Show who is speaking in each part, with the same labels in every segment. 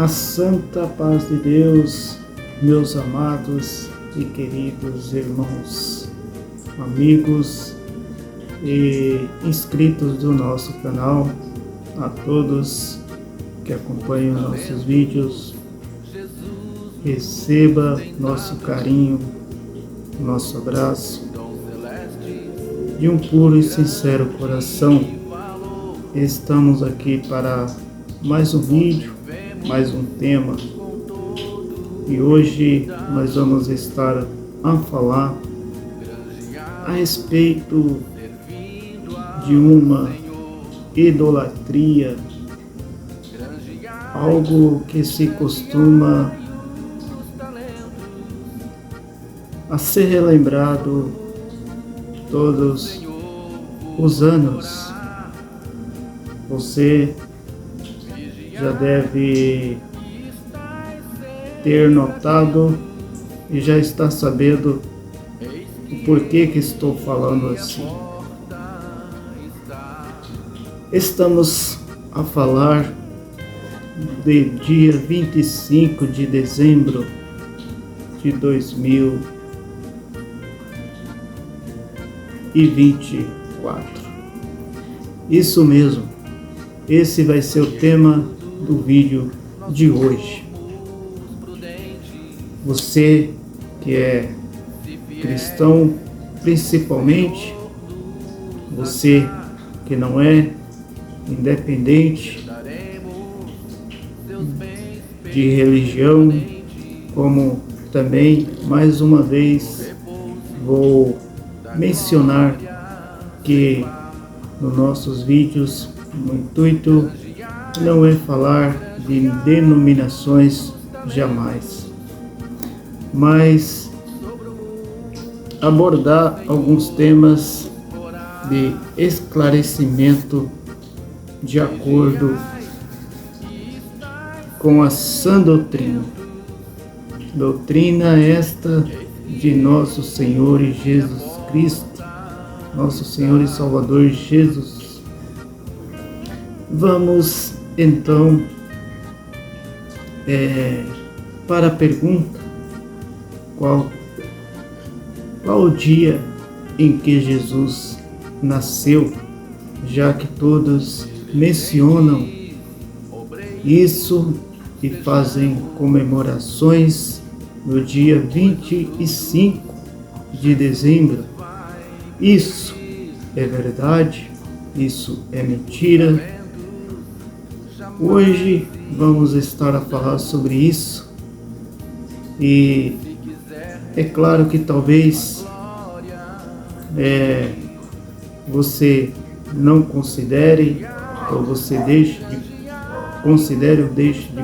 Speaker 1: A santa paz de Deus, meus amados e queridos irmãos, amigos e inscritos do nosso canal, a todos que acompanham nossos vídeos, receba nosso carinho, nosso abraço, de um puro e sincero coração. Estamos aqui para mais um vídeo, mais um tema, e hoje nós vamos estar a falar a respeito de uma idolatria, algo que se costuma a ser relembrado todos os anos. Você já deve ter notado e já está sabendo o porquê que estou falando assim. Estamos a falar de dia 25 de dezembro de 2024. Isso mesmo, esse vai ser o tema do vídeo de hoje. Você que é cristão, principalmente, você que não é, independente de religião, como também, mais uma vez, vou mencionar que nos nossos vídeos o intuito não é falar de denominações jamais, mas abordar alguns temas de esclarecimento de acordo com a sã doutrina. Doutrina esta de nosso Senhor Jesus Cristo, nosso Senhor e Salvador Jesus. Vamos então para a pergunta: qual o dia em que Jesus nasceu, já que todos mencionam isso e fazem comemorações no dia 25 de dezembro. Isso é verdade? Isso é mentira? Hoje vamos estar a falar sobre isso, e é claro que talvez você não considere, ou você deixe de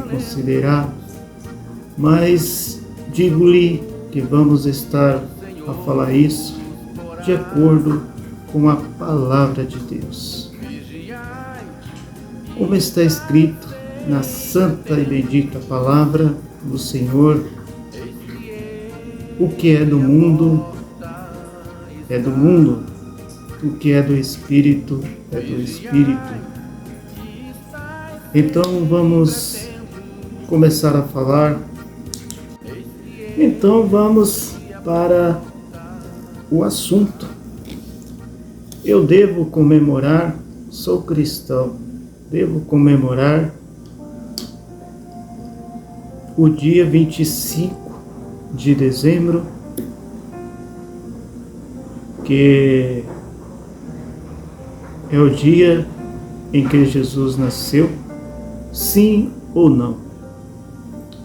Speaker 1: considerar, mas digo-lhe que vamos estar a falar isso de acordo com a palavra de Deus. Como está escrito na santa e bendita palavra do Senhor: o que é do mundo é do mundo, o que é do Espírito é do Espírito. Então vamos começar a falar. Então vamos para o assunto. Eu devo comemorar, sou cristão, devo comemorar o dia 25 de dezembro, que é o dia em que Jesus nasceu, sim ou não?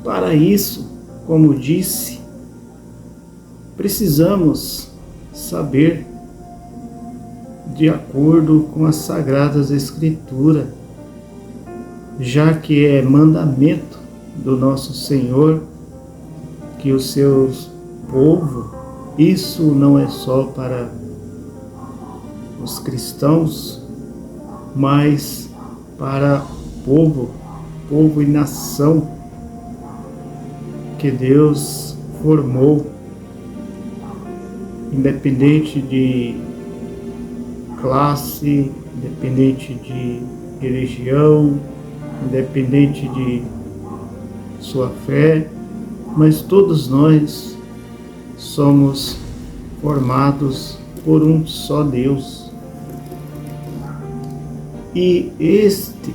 Speaker 1: Para isso, como disse, precisamos saber de acordo com as Sagradas Escrituras, já que é mandamento do nosso Senhor que o seu povo, isso não é só para os cristãos, mas para o povo e nação que Deus formou, independente de classe, independente de religião, independente de sua fé, mas todos nós somos formados por um só Deus. E este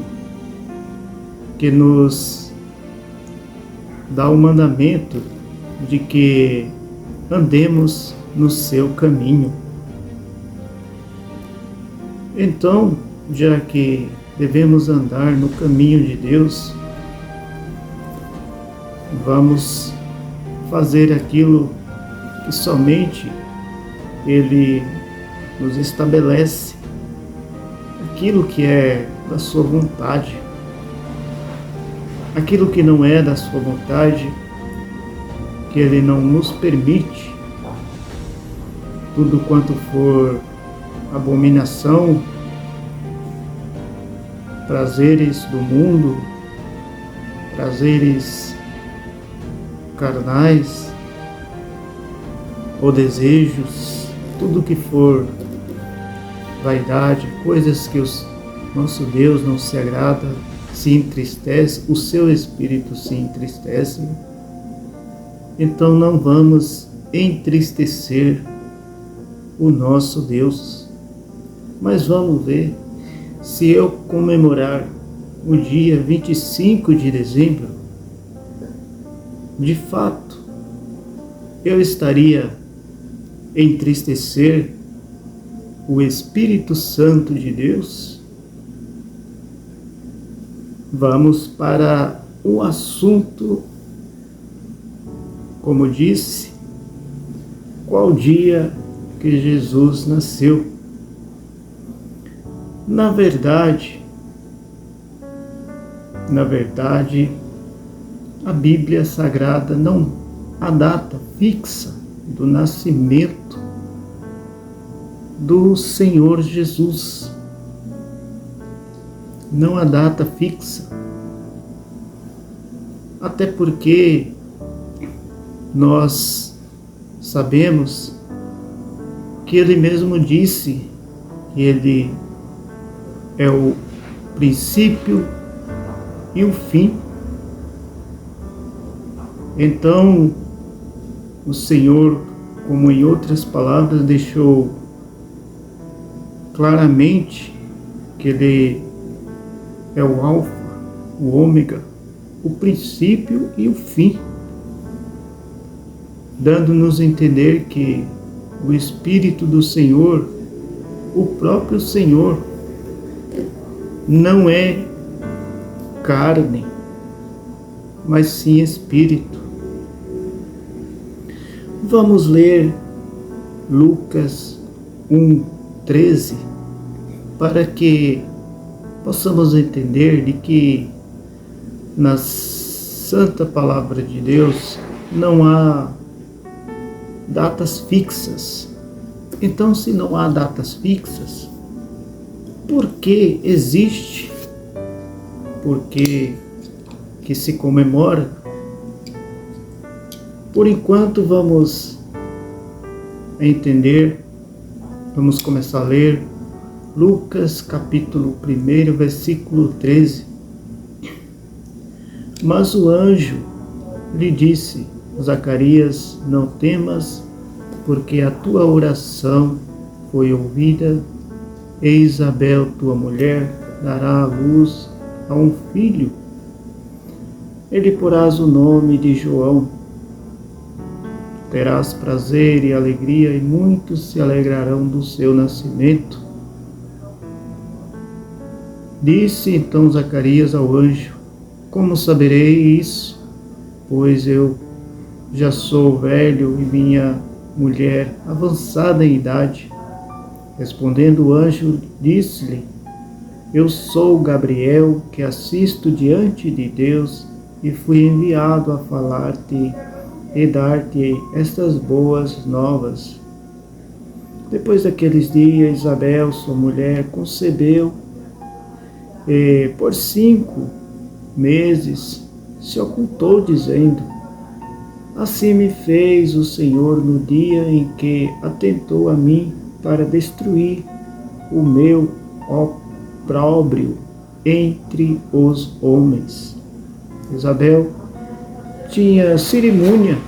Speaker 1: que nos dá o mandamento de que andemos no seu caminho. Então, já que devemos andar no caminho de Deus, vamos fazer aquilo que somente Ele nos estabelece, aquilo que é da sua vontade. Aquilo que não é da sua vontade, que Ele não nos permite, tudo quanto for abominação, prazeres do mundo, prazeres carnais ou desejos, tudo que for vaidade, coisas que o nosso Deus não se agrada, se entristece, o seu espírito se entristece. Então não vamos entristecer o nosso Deus. Mas vamos ver, se eu comemorar o dia 25 de dezembro, de fato, eu estaria entristecer o Espírito Santo de Deus? Vamos para o assunto, como disse, qual dia que Jesus nasceu. Na verdade, a Bíblia Sagrada não há data fixa do nascimento do Senhor Jesus. Não há data fixa. Até porque nós sabemos que Ele mesmo disse que Ele é o princípio e o fim. Então, o Senhor, como em outras palavras, deixou claramente que Ele é o Alfa, o Ômega, o princípio e o fim, dando-nos a entender que o Espírito do Senhor, o próprio Senhor, não é carne, mas sim Espírito. Vamos ler Lucas 1:13 para que possamos entender de que na Santa Palavra de Deus não há datas fixas. Então, se não há datas fixas, por que existe? Por que se comemora? Por enquanto, vamos entender, vamos começar a ler Lucas capítulo 1, versículo 13. Mas o anjo lhe disse: Zacarias, não temas, porque a tua oração foi ouvida, e Isabel, tua mulher, dará à luz a um filho. Ele porás o nome de João. Terás prazer e alegria, e muitos se alegrarão do seu nascimento. Disse então Zacarias ao anjo: Como saberei isso? Pois eu já sou velho e minha mulher avançada em idade. Respondendo o anjo, disse-lhe: Eu sou Gabriel, que assisto diante de Deus, e fui enviado a falar-te e dar-te estas boas novas. Depois daqueles dias, Isabel, sua mulher, concebeu, e por 5 meses se ocultou, dizendo: Assim me fez o Senhor no dia em que atentou a mim para destruir o meu opróbrio entre os homens. Isabel tinha cerimônia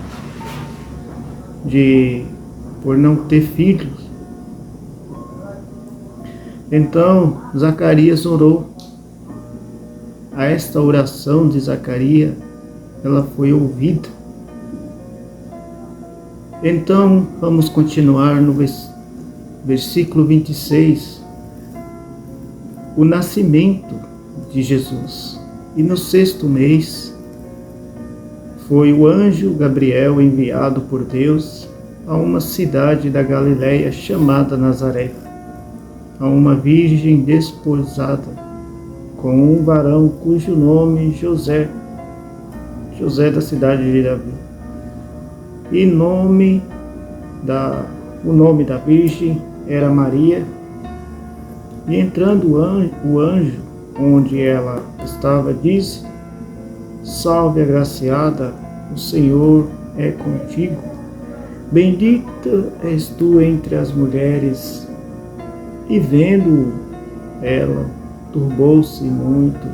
Speaker 1: por não ter filhos. Então Zacarias orou. A esta oração de Zacarias, ela foi ouvida. Então vamos continuar no versículo 26. O nascimento de Jesus. E no 6º mês foi o anjo Gabriel enviado por Deus a uma cidade da Galileia chamada Nazaré, a uma virgem desposada com um varão cujo nome José da cidade de Davi. E o nome da virgem era Maria. E entrando o anjo onde ela estava, disse: Salve, agraciada, o Senhor é contigo. Bendita és tu entre as mulheres. E vendo ela, turbou-se muito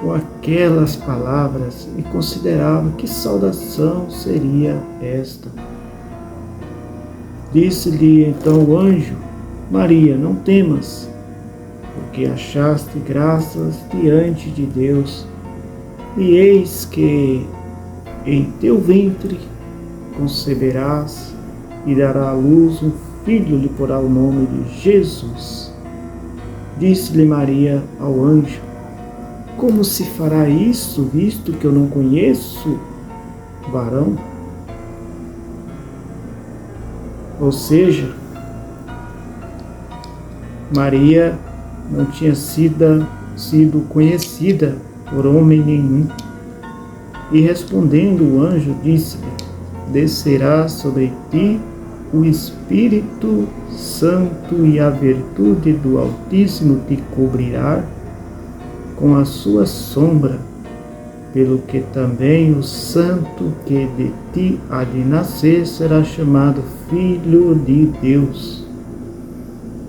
Speaker 1: com aquelas palavras e considerava que saudação seria esta. Disse-lhe então o anjo: Maria, não temas, porque achaste graças diante de Deus, e eis que em teu ventre conceberás e dará à luz um filho, lhe porá o nome de Jesus. Disse-lhe Maria ao anjo: Como se fará isso, visto que eu não conheço varão? Ou seja, Maria não tinha sido conhecida por homem nenhum. E respondendo o anjo, disse-lhe: Descerá sobre ti o Espírito Santo, e a virtude do Altíssimo te cobrirá com a sua sombra, pelo que também o santo que de ti há de nascer será chamado Filho de Deus.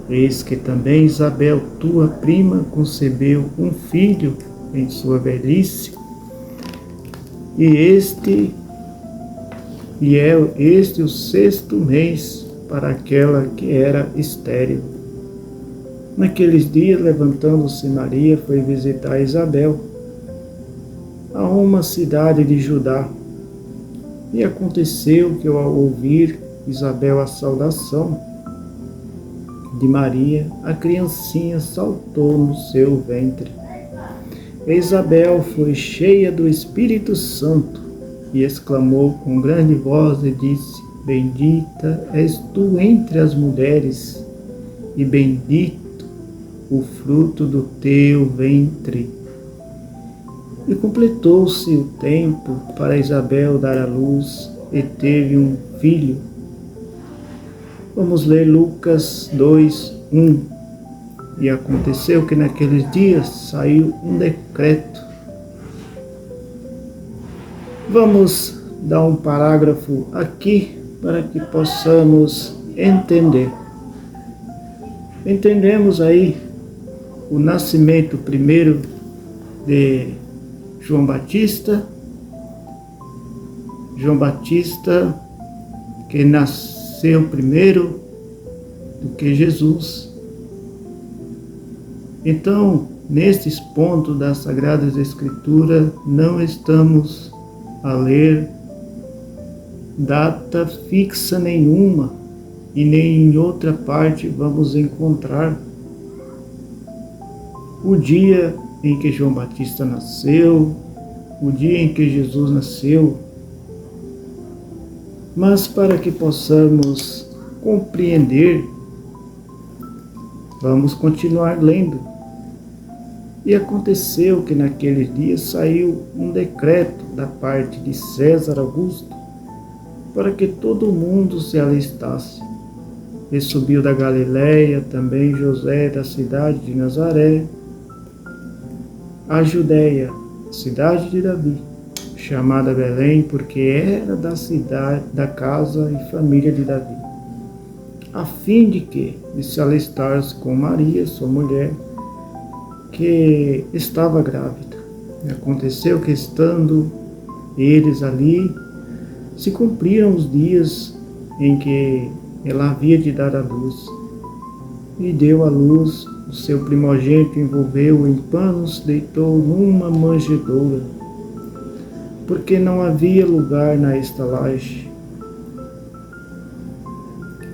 Speaker 1: Eis que também Isabel, tua prima, concebeu um filho em sua velhice, e este o 6º mês para aquela que era estéril. Naqueles dias, levantando-se Maria, foi visitar Isabel a uma cidade de Judá. E aconteceu que, ao ouvir Isabel a saudação de Maria, a criancinha saltou no seu ventre. E Isabel foi cheia do Espírito Santo e exclamou com grande voz e disse: Bendita és tu entre as mulheres, e bendito o fruto do teu ventre. E completou-se o tempo para Isabel dar à luz, e teve um filho. Vamos ler Lucas 2:1. E aconteceu que naqueles dias saiu um decreto. Vamos dar um parágrafo aqui para que possamos entender. Entendemos aí o nascimento primeiro de João Batista. João Batista, que nasceu primeiro do que Jesus. Então, nestes pontos das Sagradas Escrituras, não estamos a ler data fixa nenhuma, e nem em outra parte vamos encontrar o dia em que João Batista nasceu, o dia em que Jesus nasceu. Mas para que possamos compreender, vamos continuar lendo. E aconteceu que naqueles dias saiu um decreto da parte de César Augusto para que todo mundo se alistasse. E subiu da Galileia também José da cidade de Nazaré, a Judéia, cidade de Davi, chamada Belém, porque era da cidade, da casa e família de Davi, a fim de se alistar-se com Maria, sua mulher, que estava grávida. E aconteceu que, estando eles ali se cumpriram os dias em que ela havia de dar à luz. E deu à luz o seu primogênito, envolveu-o em panos, deitou numa manjedoura, porque não havia lugar na estalagem.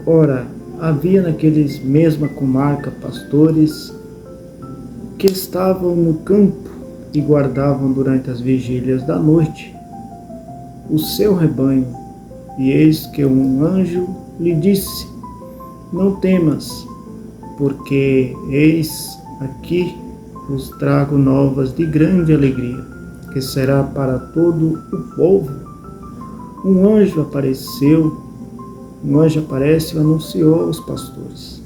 Speaker 1: Ora, havia naqueles mesma comarca pastores que estavam no campo e guardavam durante as vigílias da noite o seu rebanho. E eis que um anjo lhe disse: não temas, porque eis aqui vos trago novas de grande alegria, que será para todo o povo. Um anjo aparece e anunciou aos pastores: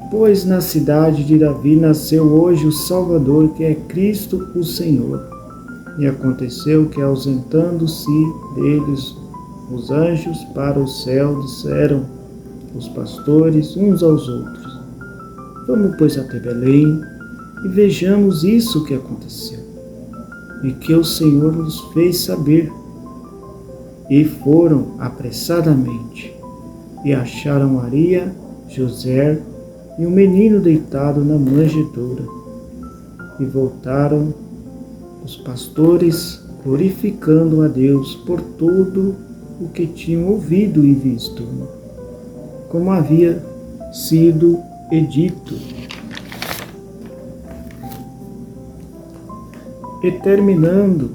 Speaker 1: pois na cidade de Davi nasceu hoje o Salvador, que é Cristo o Senhor. E aconteceu que, ausentando-se deles os anjos para o céu, disseram os pastores uns aos outros: vamos, pois, até Belém e vejamos isso que aconteceu, e que o Senhor nos fez saber. E foram apressadamente, e acharam Maria, José e o menino deitado na manjedoura. E voltaram os pastores, glorificando a Deus por tudo o que tinham ouvido e visto, como havia sido dito. E terminando,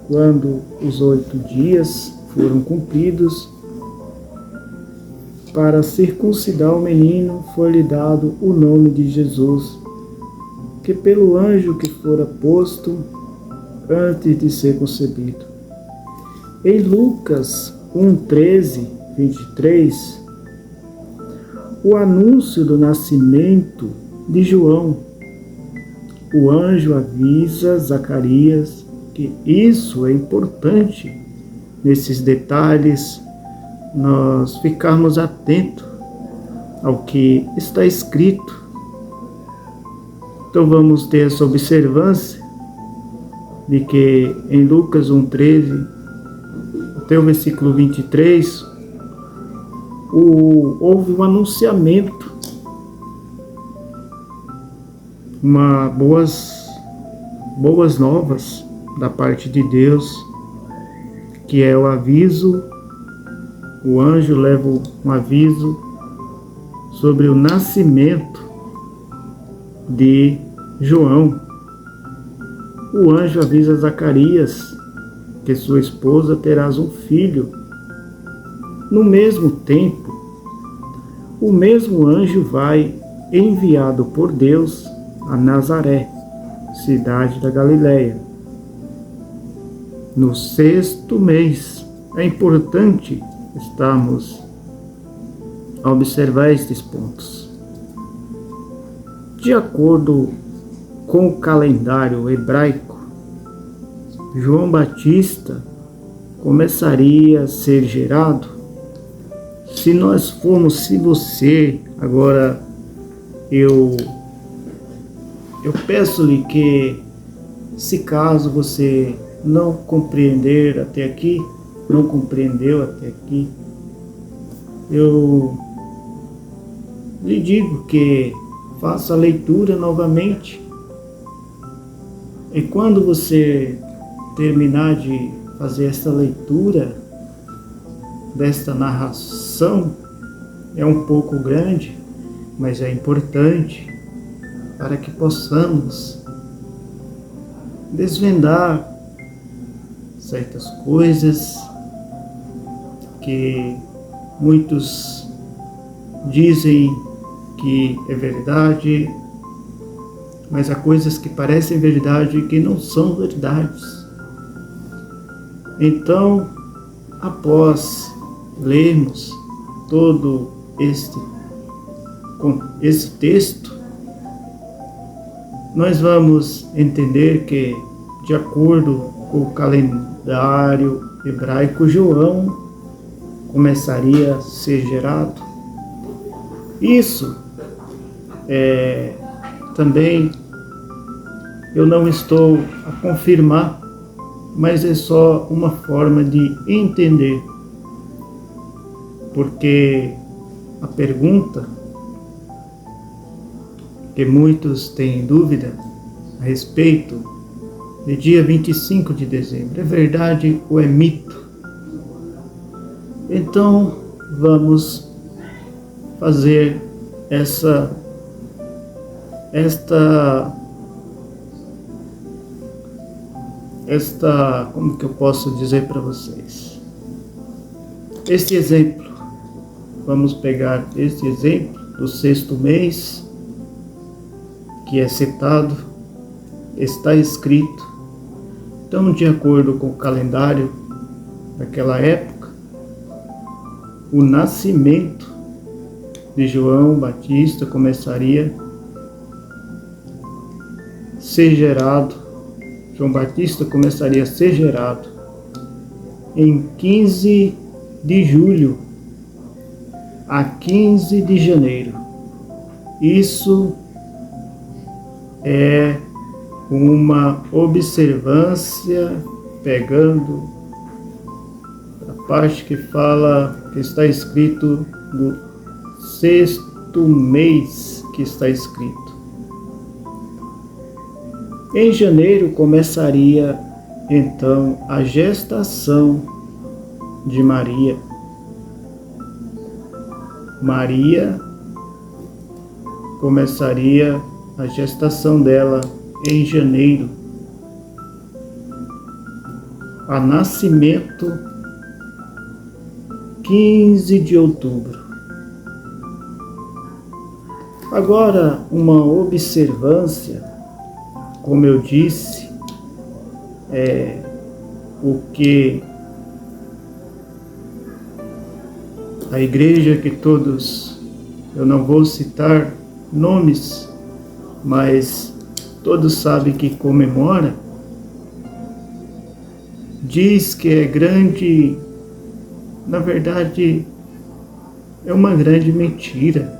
Speaker 1: quando os 8 dias foram cumpridos, para circuncidar o menino, foi-lhe dado o nome de Jesus, que pelo anjo que fora posto antes de ser concebido. Em Lucas 1:13-23, o anúncio do nascimento de João. O anjo avisa Zacarias que isso é importante, nesses detalhes, nós ficarmos atentos ao que está escrito. Então vamos ter essa observância de que em Lucas 1:13 até o versículo 23, houve um anunciamento, boas novas da parte de Deus, que é o aviso. O anjo leva um aviso sobre o nascimento de João. O anjo avisa Zacarias que sua esposa terás um filho. No mesmo tempo, o mesmo anjo vai, enviado por Deus, a Nazaré, cidade da Galileia, no 6º mês. É importante estarmos a observar estes pontos. De acordo com o calendário hebraico, João Batista começaria a ser gerado. Se você, agora eu peço-lhe que, se caso você não compreendeu até aqui, eu lhe digo que faça a leitura novamente. E quando você terminar de fazer esta leitura desta narração, é um pouco grande, mas é importante para que possamos desvendar certas coisas que muitos dizem que é verdade, mas há coisas que parecem verdade e que não são verdades. Então, após lermos todo esse texto, nós vamos entender que, de acordo com o calendário hebraico, João começaria a ser gerado. Isso também eu não estou a confirmar, mas é só uma forma de entender, porque a pergunta que muitos têm dúvida a respeito de dia 25 de dezembro, é verdade ou é mito? Então, vamos fazer como que eu posso dizer para vocês? Este exemplo, vamos pegar este exemplo do sexto mês, que é citado, está escrito. Então, de acordo com o calendário daquela época, o nascimento de João Batista começaria a ser gerado. João Batista começaria a ser gerado em 15 de julho a 15 de janeiro. Isso é uma observância pegando a parte que fala, que está escrito do sexto mês, que está escrito. Em janeiro começaria então a gestação de Maria. Maria começaria a gestação dela em janeiro. A nascimento 15 de outubro. Agora, uma observância, como eu disse, é o que a igreja que todos, eu não vou citar nomes, mas todos sabem que comemora, diz que é grande, na verdade, é uma grande mentira,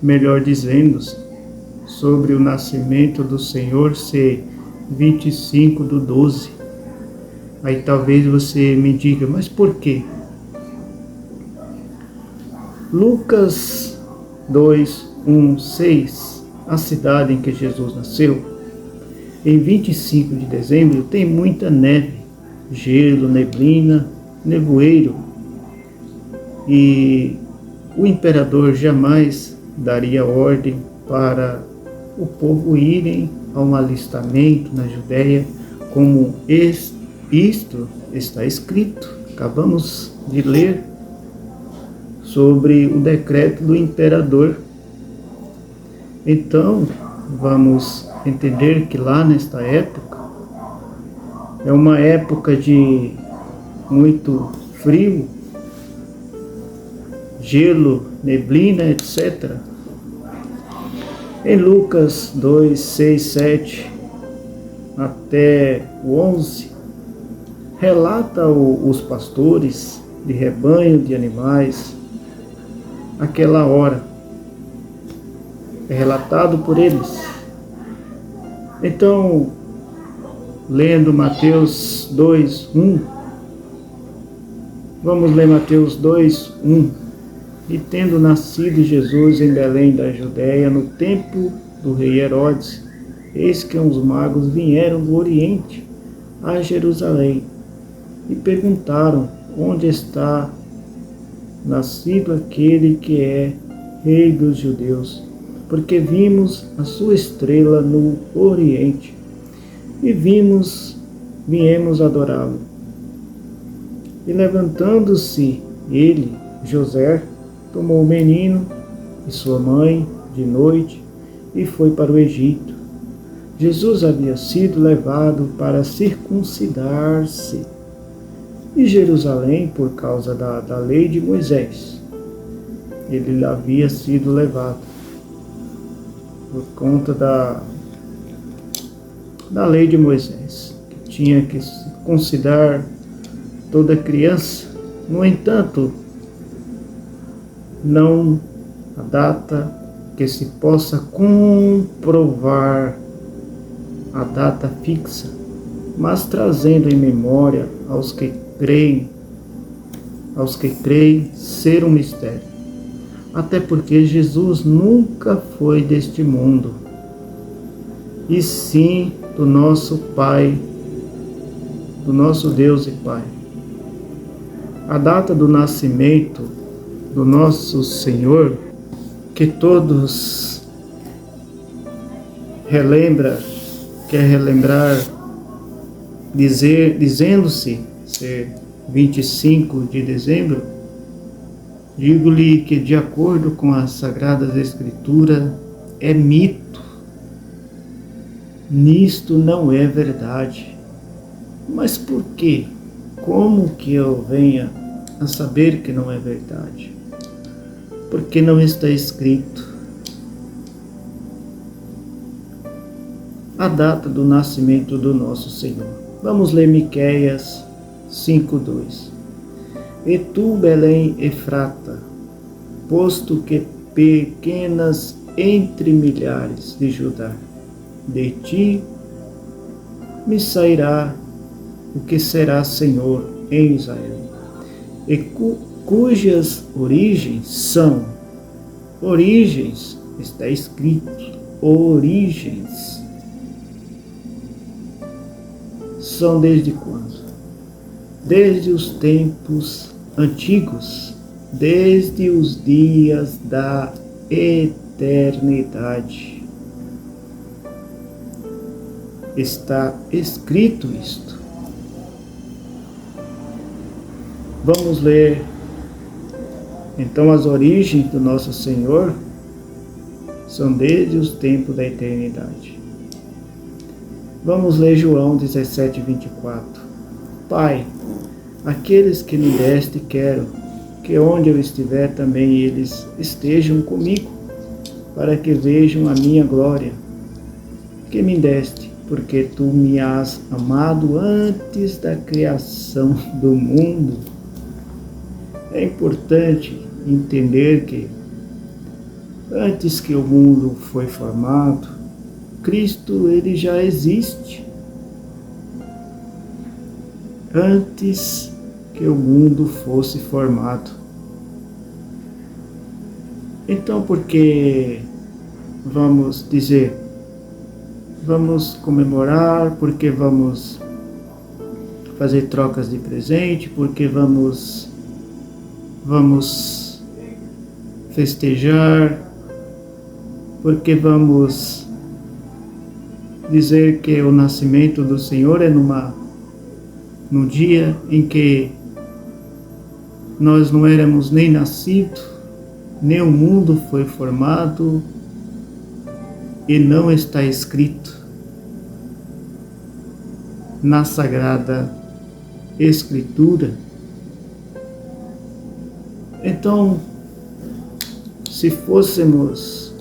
Speaker 1: melhor dizendo, sobre o nascimento do Senhor ser 25/12. Aí talvez você me diga, mas por quê? Lucas 2:1-6, a cidade em que Jesus nasceu, em 25 de dezembro tem muita neve, gelo, neblina, nevoeiro, e o imperador jamais daria ordem para o povo irem a um alistamento na Judéia, como isto está escrito. Acabamos de ler sobre o decreto do imperador. Então, vamos entender que lá nesta época, é uma época de muito frio, gelo, neblina, etc. Em Lucas 2:6-7 até o 11, relata os pastores de rebanho de animais, aquela hora, é relatado por eles. Então, lendo Mateus 2:1, vamos ler Mateus 2:1. E tendo nascido Jesus em Belém da Judéia, no tempo do rei Herodes, eis que uns magos vieram do Oriente a Jerusalém e perguntaram: onde está nascido aquele que é rei dos judeus? Porque vimos a sua estrela no Oriente e viemos adorá-lo. E levantando-se ele, José, tomou o menino e sua mãe de noite e foi para o Egito. Jesus havia sido levado para circuncidar-se em Jerusalém por causa da lei de Moisés. Ele havia sido levado por conta da lei de Moisés, que tinha que circuncidar toda criança. No entanto, não a data que se possa comprovar a data fixa, mas trazendo em memória aos que creem ser um mistério. Até porque Jesus nunca foi deste mundo, e sim do nosso Pai, do nosso Deus e Pai. A data do nascimento do nosso Senhor, que todos quer relembrar, dizendo-se ser 25 de dezembro, digo-lhe que, de acordo com as Sagradas Escrituras, é mito. Nisto não é verdade. Mas por quê? Como que eu venha a saber que não é verdade? Porque não está escrito a data do nascimento do nosso Senhor. Vamos ler Miqueias 5:2. E tu, Belém Efrata, posto que pequenas entre milhares de Judá, de ti me sairá o que será Senhor em Israel, e cujas origens está escrito, origens, são desde quando? Desde os tempos antigos, desde os dias da eternidade. Está escrito isto. Vamos ler então as origens do nosso Senhor são desde os tempos da eternidade. Vamos ler João 17:24. Pai, aqueles que me deste quero que onde eu estiver também eles estejam comigo, para que vejam a minha glória, que me deste, porque tu me has amado antes da criação do mundo. É importante entender que antes que o mundo foi formado, Cristo ele já existe. Antes que o mundo fosse formado. Então, porque vamos dizer, vamos comemorar, porque vamos fazer trocas de presente, porque vamos festejar, porque vamos dizer que o nascimento do Senhor é num dia em que nós não éramos nem nascidos, nem o mundo foi formado, e não está escrito na Sagrada Escritura. Então, se fôssemos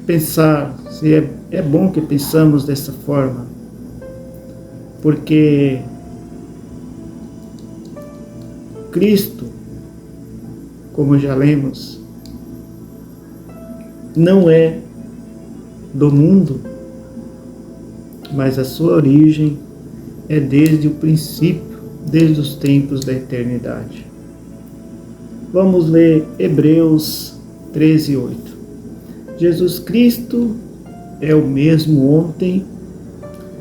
Speaker 1: pensar, se é bom que pensamos dessa forma, porque Cristo, como já lemos, não é do mundo, mas a sua origem é desde o princípio, desde os tempos da eternidade. Vamos ler Hebreus 13:8. Jesus Cristo é o mesmo ontem,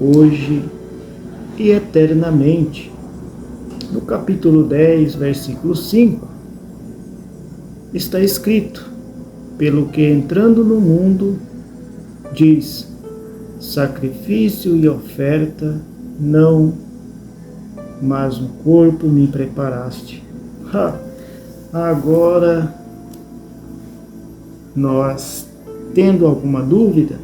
Speaker 1: hoje e eternamente. No capítulo 10, versículo 5, está escrito: pelo que entrando no mundo, diz, sacrifício e oferta não, mas um corpo me preparaste. Agora, nós tendo alguma dúvida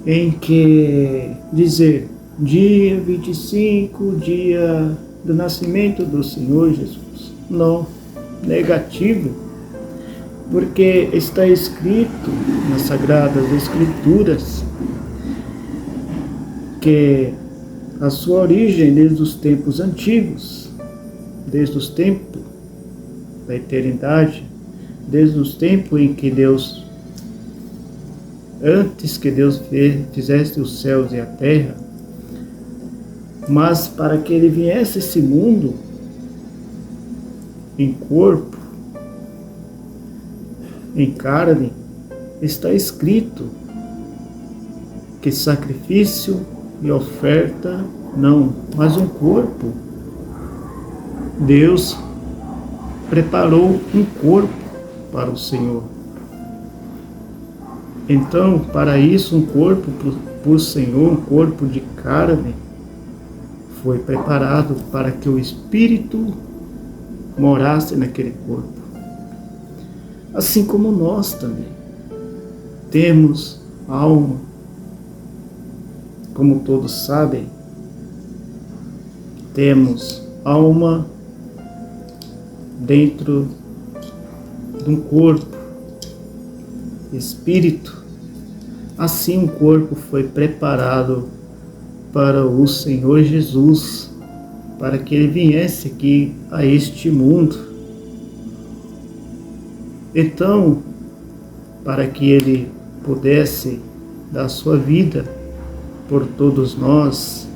Speaker 1: em que dizer dia 25, dia do nascimento do Senhor Jesus. Não, negativo, porque está escrito nas Sagradas Escrituras que a sua origem desde os tempos antigos, desde os tempos da eternidade, desde os tempos em que Deus antes que Deus fizesse os céus e a terra, mas para que ele viesse a esse mundo em corpo, em carne, está escrito que sacrifício e oferta não, mas um corpo. Deus preparou um corpo para o Senhor. Então, para isso, um corpo para o Senhor, um corpo de carne, foi preparado para que o Espírito morasse naquele corpo. Assim como nós também temos alma, como todos sabem, temos alma dentro de um corpo, espírito. Assim um corpo foi preparado para o Senhor Jesus, para que ele viesse aqui a este mundo. Então, para que ele pudesse dar sua vida por todos nós,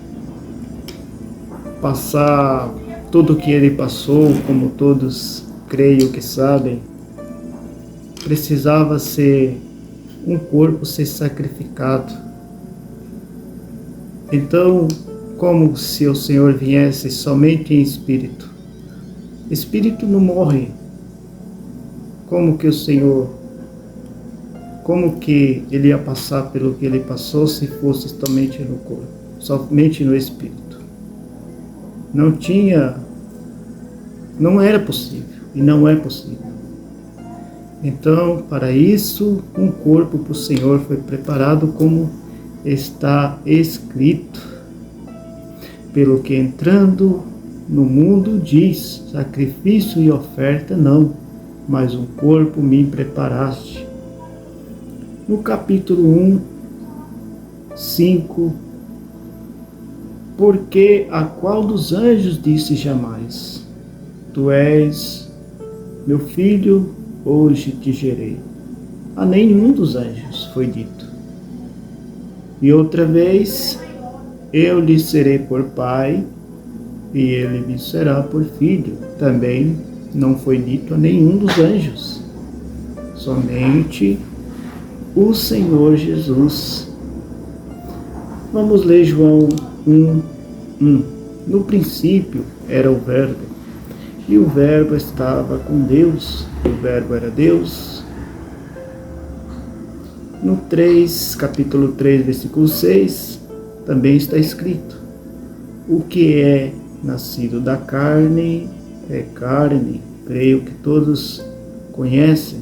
Speaker 1: passar tudo o que ele passou, como todos creio que sabem, precisava ser um corpo ser sacrificado. Então, como se o Senhor viesse somente em espírito? Espírito não morre. Como que o Senhor, como que ele ia passar pelo que ele passou se fosse somente no corpo, somente no espírito? Não era possível e não é possível. Então, para isso, um corpo para o Senhor foi preparado, como está escrito. Pelo que entrando no mundo diz, sacrifício e oferta não, mas um corpo me preparaste. No capítulo 1, 5, porque a qual dos anjos disse jamais, tu és meu filho, hoje te gerei. A nenhum dos anjos foi dito. E outra vez, eu lhe serei por pai, e ele me será por filho. Também não foi dito a nenhum dos anjos, somente o Senhor Jesus. Vamos ler João 1:1. No princípio era o Verbo, e o Verbo estava com Deus, e o Verbo era Deus. No capítulo 3, versículo 6, também está escrito: o que é nascido da carne é carne. Creio que todos conhecem.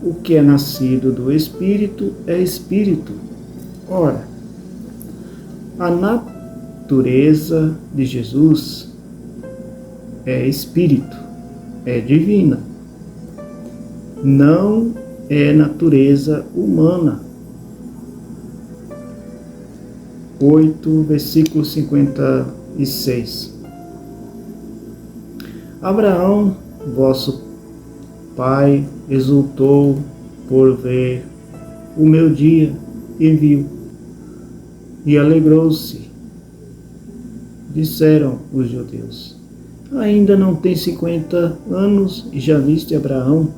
Speaker 1: O que é nascido do Espírito é Espírito. Ora, a natureza de Jesus é Espírito, é divina. Não é natureza humana. 8, versículo 56. Abraão, vosso pai, exultou por ver o meu dia e viu, e alegrou-se. Disseram os judeus: ainda não tem 50 anos e já viste Abraão?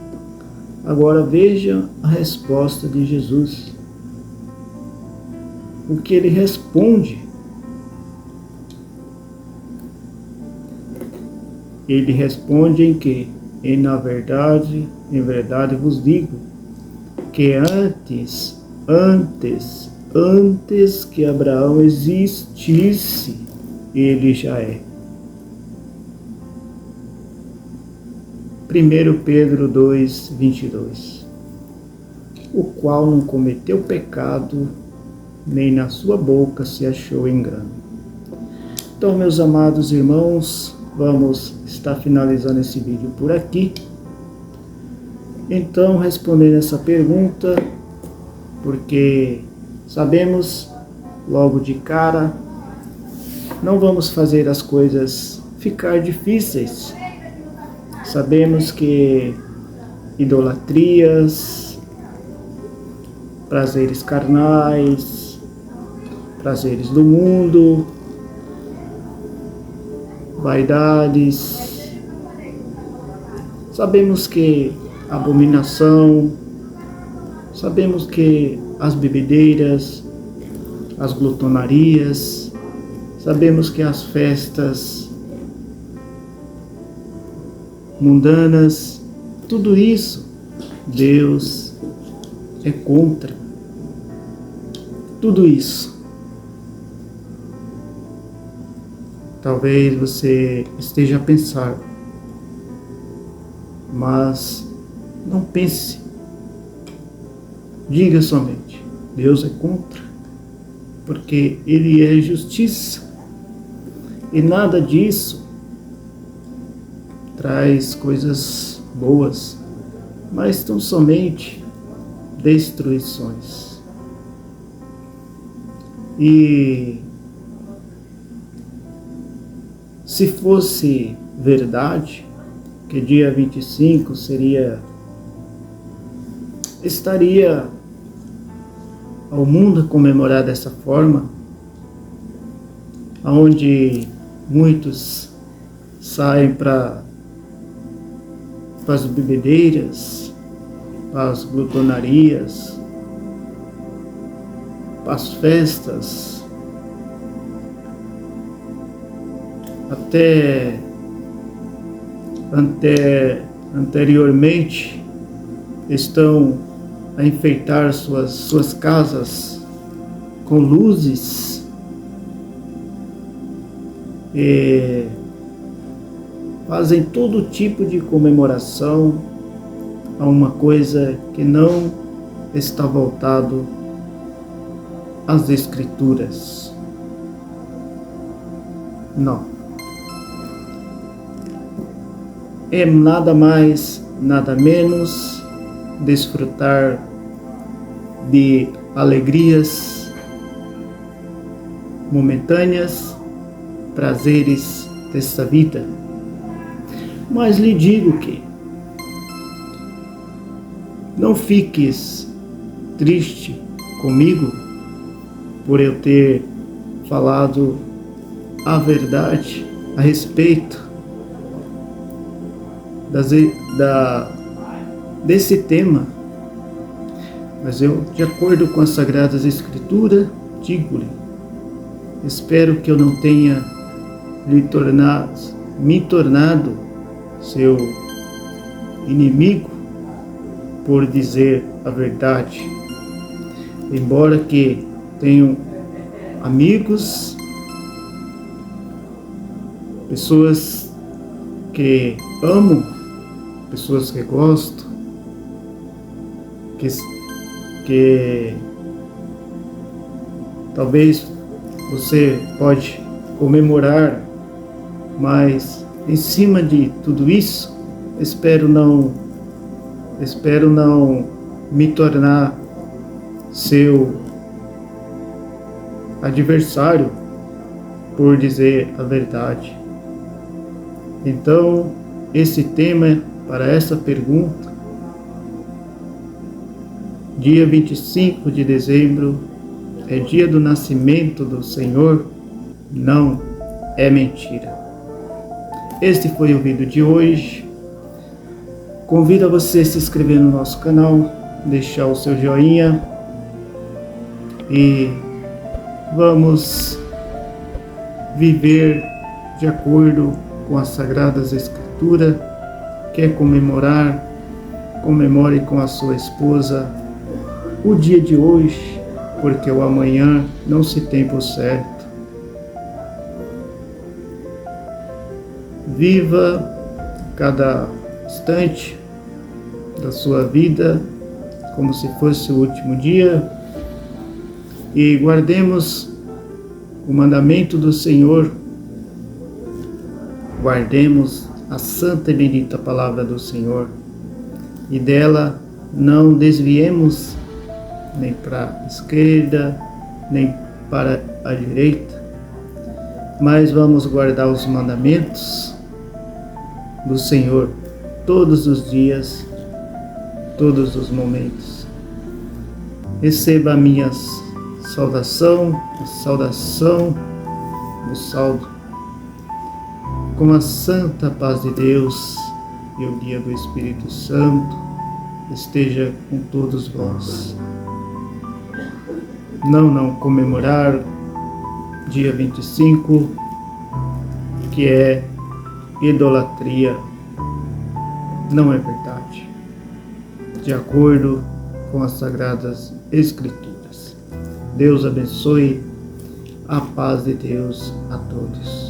Speaker 1: Agora veja a resposta de Jesus. O que ele responde? Ele responde em que? Em verdade vos digo, que antes que Abraão existisse, ele já é. 1 Pedro 2:22. O qual não cometeu pecado, nem na sua boca se achou engano. Então, meus amados irmãos, vamos estar finalizando esse vídeo por aqui. Então, respondendo essa pergunta, porque sabemos logo de cara, não vamos fazer as coisas ficar difíceis. Sabemos que idolatrias, prazeres carnais, prazeres do mundo, vaidades. Sabemos que a abominação, sabemos que as bebedeiras, as glutonarias, sabemos que as festas mundanas, tudo isso Deus é contra. Tudo isso. Talvez você esteja a pensar, mas não pense. Diga somente, Deus é contra, porque Ele é justiça. E nada disso traz coisas boas, mas tão somente destruições. E se fosse verdade que dia 25 estaria ao mundo a comemorar dessa forma, onde muitos saem para as bebedeiras, para as glutonarias, para as festas, até anteriormente estão a enfeitar suas casas com luzes e fazem todo tipo de comemoração a uma coisa que não está voltado às Escrituras. Não. É nada mais, nada menos desfrutar de alegrias momentâneas, prazeres desta vida. Mas lhe digo que não fiques triste comigo por eu ter falado a verdade a respeito desse tema, mas eu, de acordo com as Sagradas Escrituras, digo-lhe, espero que eu não tenha me tornado seu inimigo por dizer a verdade, embora que tenho amigos, pessoas que amo, pessoas que gosto, que talvez você pode comemorar, mas em cima de tudo isso, espero não me tornar seu adversário por dizer a verdade. Então, esse tema para essa pergunta, dia 25 de dezembro, é dia do nascimento do Senhor? Não é mentira. Este foi o vídeo de hoje. Convido a você a se inscrever no nosso canal, deixar o seu joinha e vamos viver de acordo com as Sagradas Escrituras. Quer comemorar? Comemore com a sua esposa o dia de hoje, porque o amanhã não se tem por certo. Viva cada instante da sua vida como se fosse o último dia e guardemos o mandamento do Senhor, guardemos a santa e bendita palavra do Senhor e dela não desviemos nem para a esquerda nem para a direita, mas vamos guardar os mandamentos do Senhor todos os dias, todos os momentos. Receba a minha saudação, a saudação do saldo, com a santa paz de Deus e o guia do Espírito Santo esteja com todos vós. Não comemorar dia 25, que é idolatria, não é verdade, de acordo com as Sagradas Escrituras. Deus abençoe, a paz de Deus a todos.